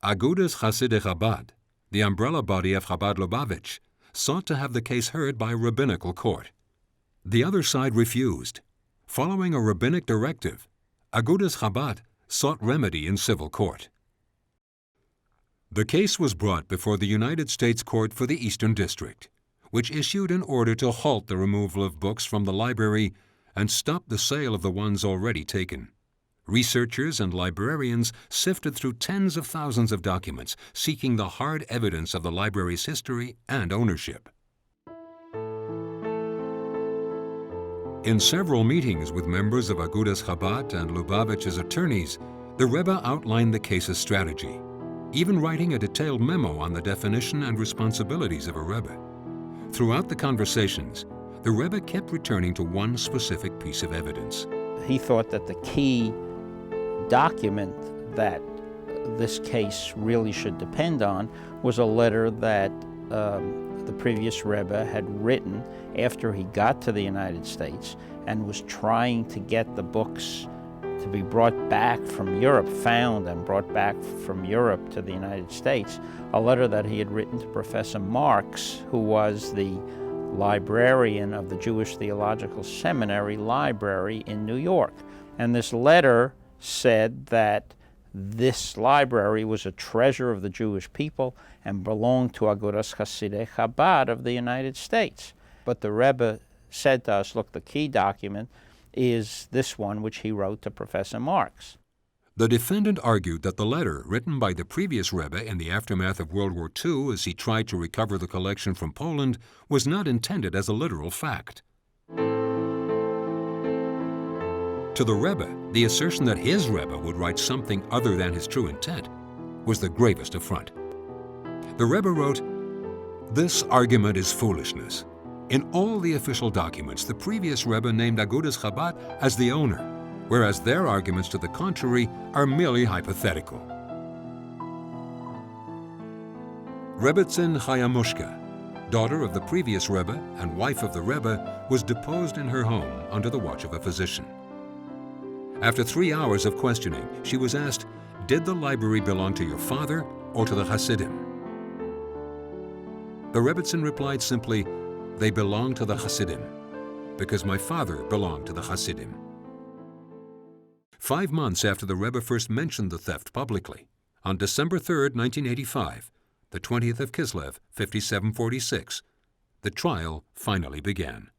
Agudas Hasidei Chabad, the umbrella body of Chabad Loubavitch, sought to have the case heard by a rabbinical court. The other side refused. Following a rabbinic directive, Agudas Chabad sought remedy in civil court. The case was brought before the United States Court for the Eastern District, which issued an order to halt the removal of books from the library and stop the sale of the ones already taken. Researchers and librarians sifted through tens of thousands of documents, seeking the hard evidence of the library's history and ownership. In several meetings with members of Agudas Chabad and Loubavitch's attorneys, the Rebbe outlined the case's strategy, even writing a detailed memo on the definition and responsibilities of a Rebbe. Throughout the conversations, the Rebbe kept returning to one specific piece of evidence. He thought that the key document that this case really should depend on was a letter that the previous Rebbe had written after he got to the United States and was trying to get the books to be brought back from Europe, found and brought back from Europe to the United States, a letter that he had written to Professor Marx, who was the librarian of the Jewish Theological Seminary Library in New York. And this letter said that this library was a treasure of the Jewish people and belonged to Agudas Hasidei Chabad of the United States. But the Rebbe said to us, look, the key document is this one which he wrote to Professor Marx. The defendant argued that the letter written by the previous Rebbe in the aftermath of World War II as he tried to recover the collection from Poland was not intended as a literal fact. To the Rebbe, the assertion that his Rebbe would write something other than his true intent was the gravest affront. The Rebbe wrote, "This argument is foolishness. In all the official documents, the previous Rebbe named Agudas Chabad as the owner, whereas their arguments to the contrary are merely hypothetical." Rebbetzin Chayamushka, daughter of the previous Rebbe and wife of the Rebbe, was deposed in her home under the watch of a physician. After 3 hours of questioning, she was asked, "Did the library belong to your father or to the Hasidim?" The Rebbetzin replied simply, "They belong to the Hasidim, because my father belonged to the Hasidim." 5 months after the Rebbe first mentioned the theft publicly, on December 3, 1985, the 20th of Kislev, 5746, the trial finally began.